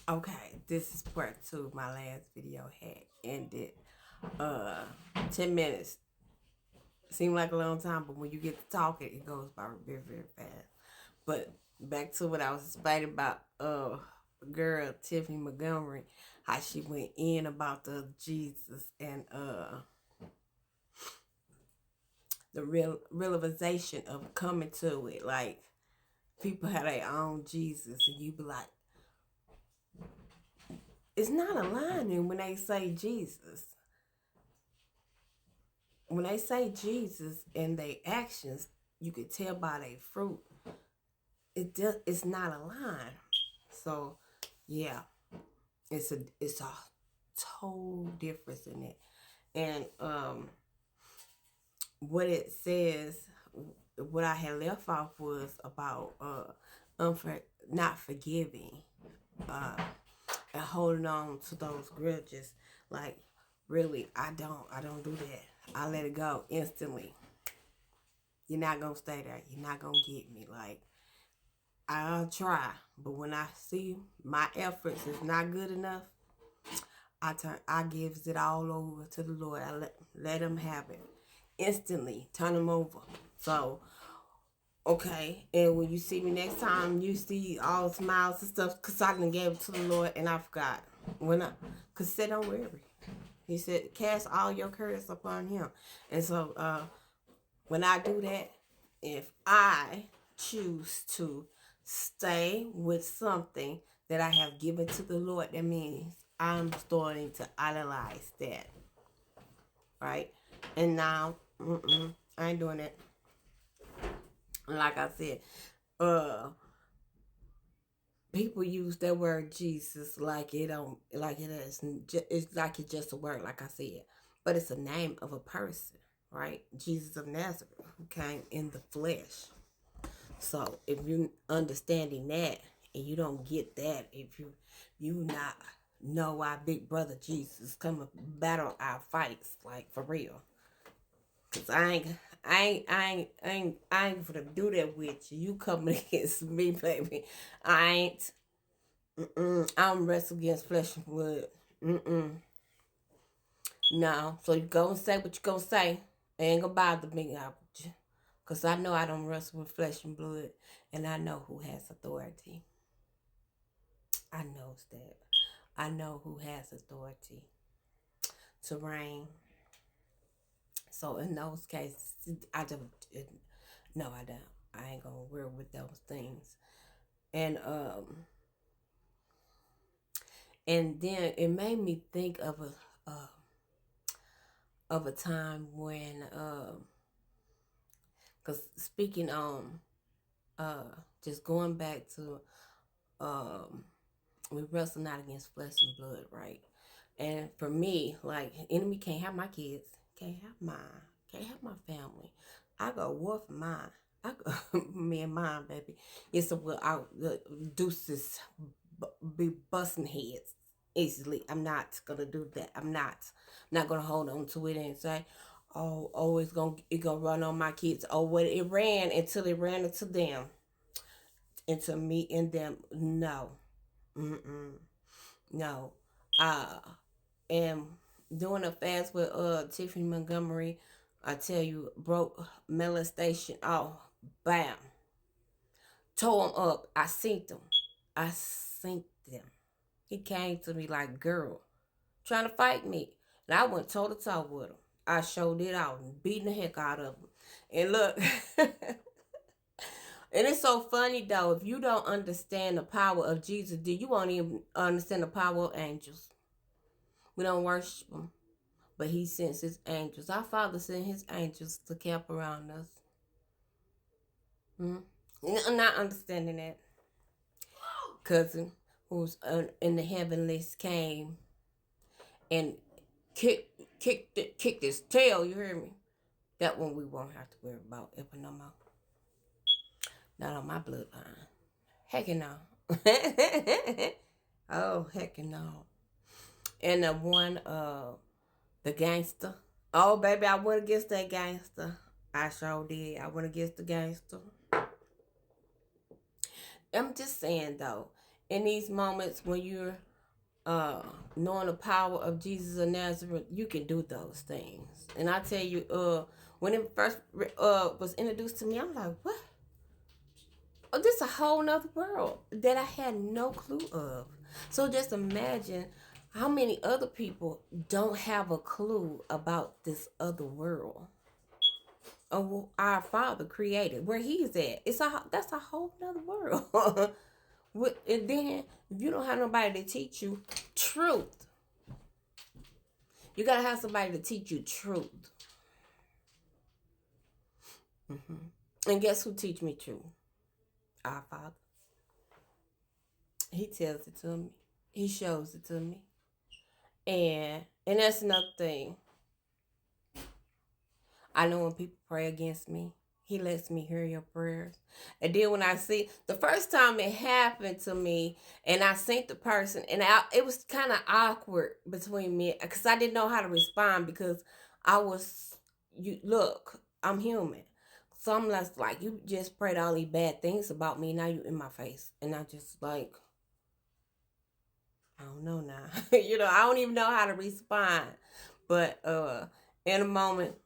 Okay, this is part two. My last video had ended 10 minutes. Seemed like a long time, but when you get to talking, it goes by very, very fast. But back to what I was explaining about girl Tiffany Montgomery, how she went in about the Jesus and the realization of coming to it. Like people have their own Jesus, and you be like, it's not aligning when they say Jesus. When they say Jesus and their actions, you can tell by their fruit. It's not aligned. So yeah, it's a total difference in it. And what it says, what I had left off was about not forgiving and holding on to those grudges. Like really, I don't do that. I let it go instantly. You're not gonna stay there. You're not gonna get me. Like I'll try, but when I see my efforts is not good enough, I gives it all over to the Lord. I let him have it instantly. Turn him over. So okay, and when you see me next time, you see all smiles and stuff, cause I done gave it to the Lord and I forgot. Cause said don't worry. He said cast all your cares upon him, and so when I do that, if I choose to stay with something that I have given to the Lord, that means I'm starting to idolize that, right? And now, I ain't doing it. Like I said, people use that word Jesus like it don't, like it is. It's like it's just a word, like I said, but it's a name of a person, right? Jesus of Nazareth, who came in the flesh. So if you understanding that and you don't get that, if you not know why Big Brother Jesus come and battle our fights, like for real, cause I ain't gonna do that with you. You coming against me, baby. I ain't. I don't wrestle against flesh and blood. No. So you go and say what you gonna say. It ain't gonna bother me. Cause I know I don't wrestle with flesh and blood, and I know who has authority. I knows that. I know who has authority to reign. So in those cases, I don't. No, I don't. I ain't gonna worry with those things. And and then it made me think of a time when cause speaking on just going back to we wrestle not against flesh and blood, right? And for me, like enemy can't have my kids, can't have mine, can't have my family. I go war for mine. I go me and mine, baby. It's a will out the deuces be busting heads easily. I'm not gonna do that. I'm not gonna hold on to it and say, oh, it gonna run on my kids. Oh, what it ran until it ran into them, into me and them. No, no. Uh, and doing a fast with Tiffany Montgomery, I tell you, broke molestation. Oh, bam, tore him up. I seen them. I seen them. He came to me like, girl, trying to fight me. And I went toe to toe with him. I showed it out and beating the heck out of him. And look, and it's so funny though, if you don't understand the power of Jesus, you won't even understand the power of angels. We don't worship them, but he sends his angels. Our Father sent his angels to camp around us. I'm not understanding that. Cousin, who's in the heavenlies, came and kicked his tail. You hear me? That one we won't have to worry about ever no more. Not on my bloodline. Heck no. Oh heck no. And the one the gangster. Oh baby, I went against that gangster. I sure did. I went against the gangster. I'm just saying though, in these moments when you're knowing the power of Jesus of Nazareth, you can do those things. And I tell you, when it first was introduced to me, I'm like, what? Oh, this is a whole nother world that I had no clue of. So just imagine how many other people don't have a clue about this other world of our Father created, where He's at. That's a whole nother world. And then if you don't have nobody to teach you truth, you gotta have somebody to teach you truth. And guess who teach me truth? Our Father. He tells it to me. He shows it to me. And that's another thing. I know when people pray against me, He lets me hear your prayers. And then when I see, the first time it happened to me, and I seen the person, and it was kind of awkward between me, because I didn't know how to respond, because look, I'm human. So I'm like, you just prayed all these bad things about me, now you in my face. And I just like, I don't know now. I don't even know how to respond. But in a moment,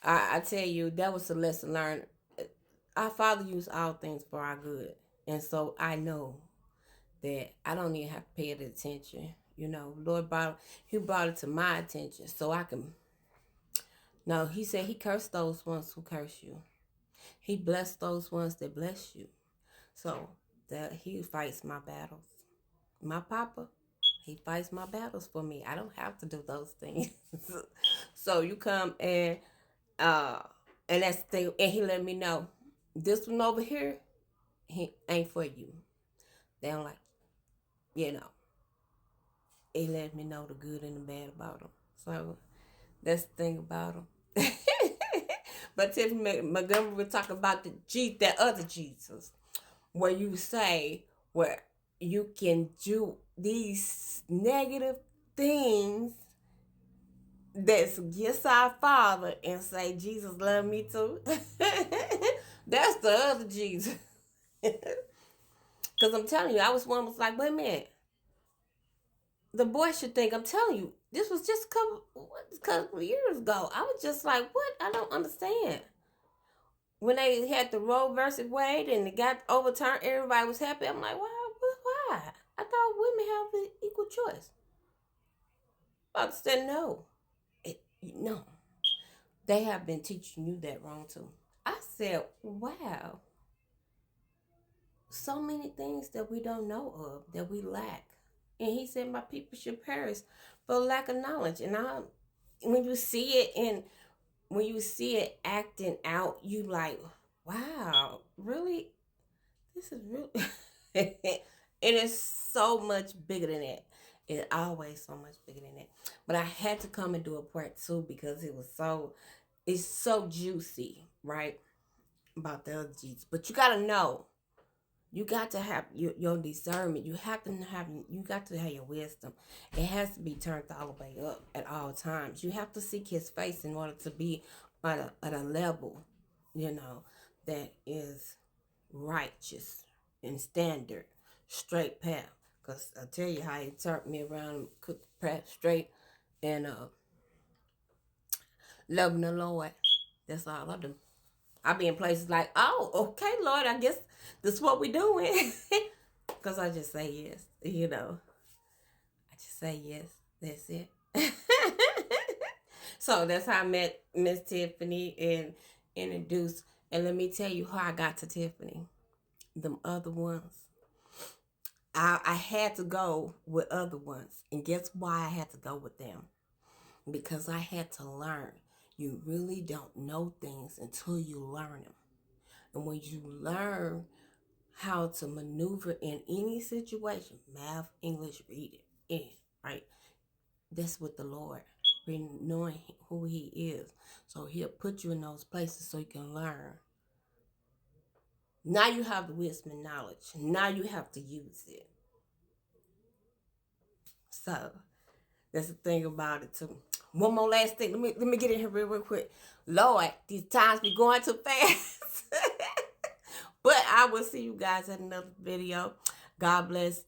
I tell you, that was a lesson learned. Our Father used all things for our good. And so I know that I don't even have to pay it attention. Lord He brought it to my attention so I can. No, He said He cursed those ones who curse you. He blessed those ones that bless you. So that He fights my battles. My Papa, He fights my battles for me. I don't have to do those things. So you come and that's the thing. And He let me know, this one over here, he ain't for you. They don't like, He let me know the good and the bad about him. So that's the thing about him. But Tiffany Montgomery will talk about that other Jesus, where you say, where you can do these negative things that's against our Father and say, Jesus love me too. That's the other Jesus. Because I'm telling you, I was like, wait a minute. The boy should think, I'm telling you, this was just a couple of years ago. I was just like, what? I don't understand. When they had the Roe versus Wade and it got overturned, everybody was happy. I'm like, why? I thought women have the equal choice. Father said no. No. They have been teaching you that wrong too. I said, wow. So many things that we don't know of, that we lack. And He said, my people should perish for lack of knowledge. And when you see it acting out, you like, wow, really? This is really... It is so much bigger than that. It's always so much bigger than that. But I had to come and do a part 2 because it's so juicy, right? About the other Jesus. But you got to know. You got to have your discernment. You got to have your wisdom. It has to be turned all the way up at all times. You have to seek His face in order to be at a level, that is righteous and standard, straight path. Because I tell you how He turned me around and cooked the path straight and loving the Lord. That's all I do. I be in places like, oh, okay, Lord, I guess this is what we doing. Because I just say yes, I just say yes. That's it. So that's how I met Miss Tiffany and introduced. And let me tell you how I got to Tiffany. Them other ones. I had to go with other ones. And guess why I had to go with them? Because I had to learn. You really don't know things until you learn them. And when you learn how to maneuver in any situation, math, English, read it, right? That's with the Lord. Knowing who He is. So He'll put you in those places so you can learn. Now you have the wisdom and knowledge. Now you have to use it. So that's the thing about it too. One more last thing. Let me get in here real quick. Lord, these times be going too fast. But I will see you guys in another video. God bless.